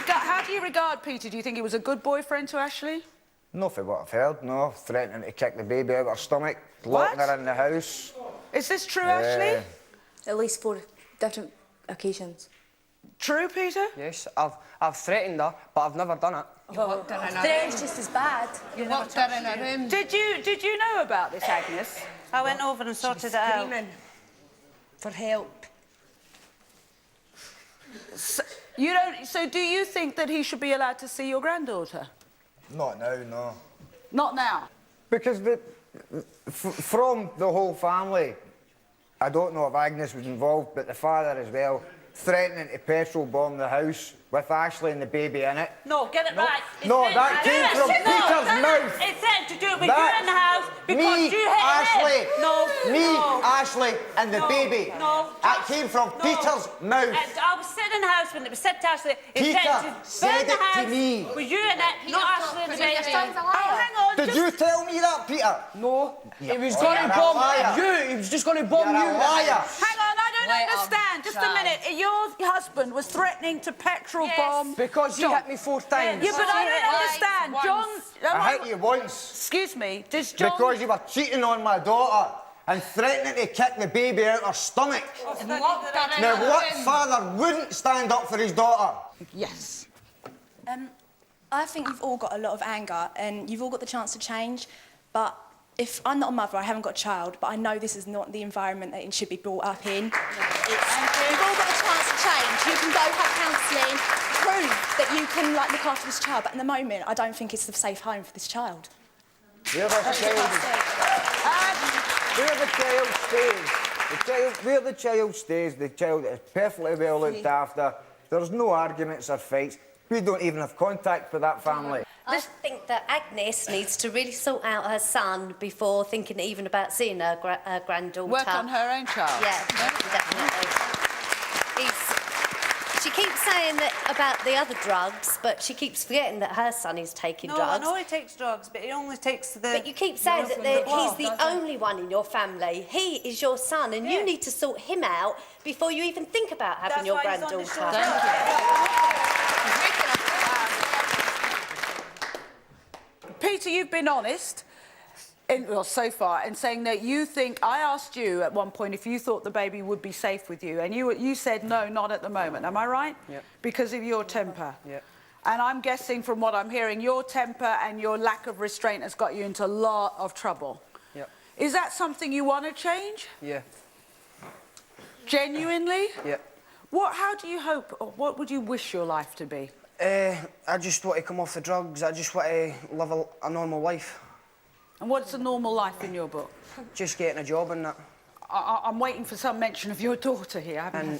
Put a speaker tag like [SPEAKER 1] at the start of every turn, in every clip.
[SPEAKER 1] How do you regard Peter? Do you think he was a good boyfriend to Ashley?
[SPEAKER 2] Not for what I've heard, no. Threatening to kick the baby out of her stomach, locking her in the house.
[SPEAKER 1] Is this true, Ashley?
[SPEAKER 3] At least 4 different occasions.
[SPEAKER 1] True, Peter?
[SPEAKER 4] Yes, I've threatened her, but I've never done it.
[SPEAKER 3] Threatening's just as bad.
[SPEAKER 5] You locked her in a room.
[SPEAKER 1] Did you know about this, Agnes?
[SPEAKER 5] I went over and sorted it out. Screaming for help.
[SPEAKER 1] So do you think that he should be allowed to see your granddaughter?
[SPEAKER 2] Not now, no.
[SPEAKER 1] Not now?
[SPEAKER 2] Because from the whole family, I don't know if Agnes was involved, but the father as well, threatening to petrol bomb the house with Ashley and the baby in it.
[SPEAKER 5] No, get it right.
[SPEAKER 2] No, that came from Peter's mouth.
[SPEAKER 5] It's said to do it with you in the house because you hit
[SPEAKER 2] Ashley,
[SPEAKER 5] No.
[SPEAKER 2] Ashley and the baby.
[SPEAKER 5] No.
[SPEAKER 2] That came from Peter's mouth.
[SPEAKER 5] I was sitting in the house when it was said to Ashley.
[SPEAKER 2] Peter said
[SPEAKER 5] the
[SPEAKER 2] it to
[SPEAKER 5] house
[SPEAKER 2] me.
[SPEAKER 5] with you in it, not Ashley and the baby.
[SPEAKER 3] Oh,
[SPEAKER 5] hang on.
[SPEAKER 2] Did you tell me that, Peter?
[SPEAKER 4] No, he was going to bomb you. He was just going to bomb you.
[SPEAKER 2] You're a liar.
[SPEAKER 1] Hang on, I don't understand. Just a minute. Your husband was threatening to petrol bomb...
[SPEAKER 4] Because he hit me 4 times.
[SPEAKER 1] Yeah, but I don't understand. John...
[SPEAKER 2] I hit you once.
[SPEAKER 1] Excuse me, does John...
[SPEAKER 2] Because you were cheating on my daughter and threatening to kick the baby out her stomach. Now, what father wouldn't stand up for his daughter?
[SPEAKER 1] Yes.
[SPEAKER 3] I think you've all got a lot of anger and you've all got the chance to change, but if I'm not a mother, I haven't got a child, but I know this is not the environment that it should be brought up in. You've all got a chance to change. You can go have counselling, prove that you can look after this child, but at the moment, I don't think it's a safe home for this child.
[SPEAKER 2] Where the child stays, the child is perfectly well looked after. There's no arguments or fights. We don't even have contact with that family.
[SPEAKER 6] I think that Agnes needs to really sort out her son before thinking even about seeing her granddaughter.
[SPEAKER 1] Work on her own child.
[SPEAKER 6] Yeah, definitely. She keeps saying that about the other drugs, but she keeps forgetting that her son is taking drugs.
[SPEAKER 5] No, I know he takes drugs, but he only takes the...
[SPEAKER 6] But you keep saying that he's the only one in your family. He is your son, and you need to sort him out before you even think about having your granddaughter.
[SPEAKER 1] Peter, you've been honest, so far, in saying that you think... I asked you at one point if you thought the baby would be safe with you, and you said no, not at the moment. Am I right?
[SPEAKER 4] Yep.
[SPEAKER 1] Because of your temper?
[SPEAKER 4] Yep.
[SPEAKER 1] And I'm guessing from what I'm hearing, your temper and your lack of restraint has got you into a lot of trouble.
[SPEAKER 4] Yep.
[SPEAKER 1] Is that something you want to change?
[SPEAKER 4] Yeah.
[SPEAKER 1] Genuinely?
[SPEAKER 4] Yep.
[SPEAKER 1] How do you hope, or what would you wish your life to be?
[SPEAKER 4] I just want to come off the drugs. I just want to live a normal life.
[SPEAKER 1] And what's a normal life in your book?
[SPEAKER 4] Just getting a job and that.
[SPEAKER 1] I'm waiting for some mention of your daughter here.
[SPEAKER 4] And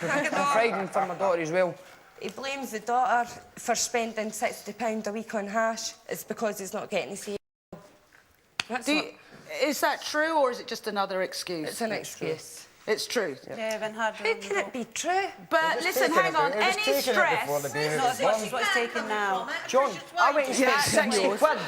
[SPEAKER 4] I'm fighting for my daughter as well.
[SPEAKER 7] He blames the daughter for spending £60 a week on hash. It's because he's not getting his...
[SPEAKER 1] Is that true, or is it just another excuse?
[SPEAKER 7] It's an excuse.
[SPEAKER 1] It's true.
[SPEAKER 5] Yeah, when hard.
[SPEAKER 7] How can it be true?
[SPEAKER 1] But listen, hang on. Any stress...
[SPEAKER 5] Not as much as what's taken now.
[SPEAKER 4] John, I went and spent 60 quid,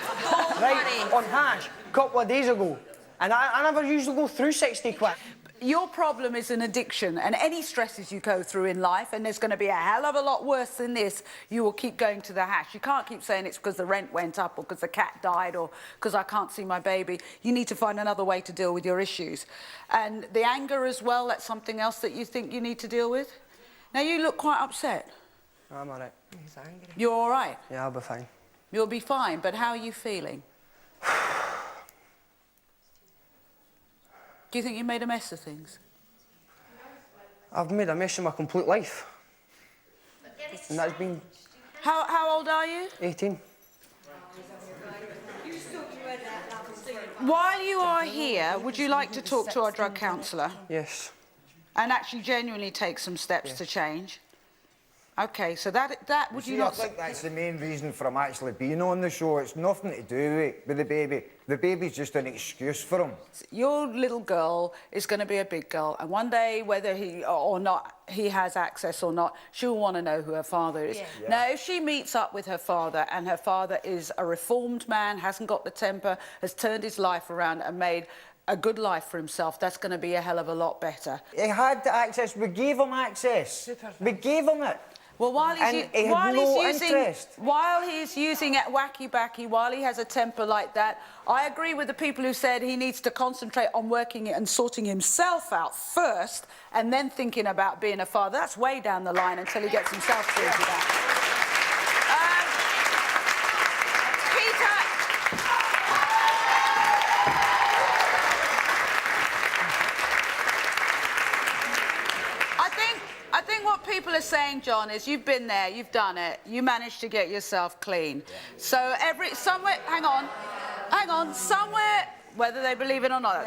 [SPEAKER 4] right, on hash a couple of days ago. And I never usually go through 60 quid.
[SPEAKER 1] Your problem is an addiction, and any stresses you go through in life, and there's going to be a hell of a lot worse than this, you will keep going to the hash. You can't keep saying it's because the rent went up, or because the cat died, or because I can't see my baby. You need to find another way to deal with your issues. And the anger as well, that's something else that you think you need to deal with? Now, you look quite upset.
[SPEAKER 4] I'm all right.
[SPEAKER 7] He's angry.
[SPEAKER 1] You're all right?
[SPEAKER 4] Yeah, I'll be fine.
[SPEAKER 1] You'll be fine, but how are you feeling? Do you think you made a mess of things?
[SPEAKER 4] I've made a mess of my complete life. And that's been...
[SPEAKER 1] How old are you?
[SPEAKER 4] 18.
[SPEAKER 1] While you are here, would you like to talk to our drug counsellor?
[SPEAKER 4] Yes.
[SPEAKER 1] And actually genuinely take some steps to change? OK, so that would you not...
[SPEAKER 2] I think that's the main reason for him actually being on the show. It's nothing to do with the baby. The baby's just an excuse for him.
[SPEAKER 1] Your little girl is going to be a big girl, and one day, whether he or not he has access or not, she'll want to know who her father is. Yeah. Now, if she meets up with her father, and her father is a reformed man, hasn't got the temper, has turned his life around and made a good life for himself, that's going to be a hell of a lot better.
[SPEAKER 2] He had the access. We gave him access. We gave him it.
[SPEAKER 1] Well, while
[SPEAKER 2] And he had no interest.
[SPEAKER 1] while he's using it wacky-backy, while he has a temper like that, I agree with the people who said he needs to concentrate on working it and sorting himself out first and then thinking about being a father. That's way down the line until he gets himself sorted out. Peter... I think what people are saying, John, is you've been there, you've done it, you managed to get yourself clean. So somewhere, hang on, somewhere, whether they believe it or not,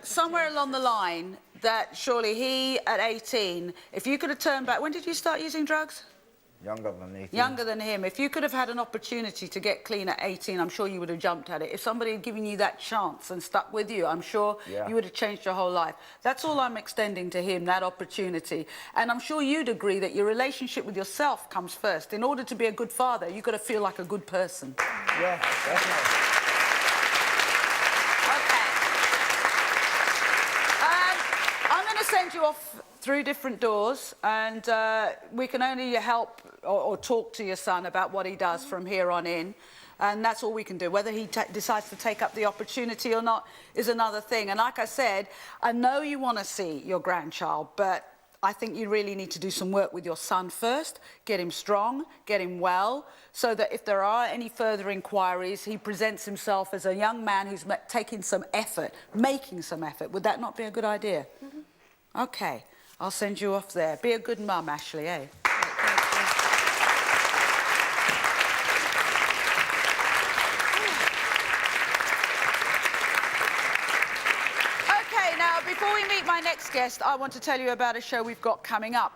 [SPEAKER 1] somewhere along the line that surely he, at 18, if you could have turned back, when did you start using drugs?
[SPEAKER 2] Younger than 18.
[SPEAKER 1] Younger than him. If you could have had an opportunity to get clean at 18, I'm sure you would have jumped at it. If somebody had given you that chance and stuck with you, I'm sure you would have changed your whole life. That's all I'm extending to him, that opportunity. And I'm sure you'd agree that your relationship with yourself comes first. In order to be a good father, you've got to feel like a good person.
[SPEAKER 2] Yeah, definitely.
[SPEAKER 1] Okay. I'm going to send you off through different doors, and we can only help or talk to your son about what he does from here on in, and that's all we can do. Whether he decides to take up the opportunity or not is another thing. And like I said, I know you want to see your grandchild, but I think you really need to do some work with your son first, get him strong, get him well, so that if there are any further inquiries, he presents himself as a young man who's taking some effort, making some effort. Would that not be a good idea? Mm-hmm. Okay. I'll send you off there. Be a good mum, Ashley, eh? Okay, now, before we meet my next guest, I want to tell you about a show we've got coming up.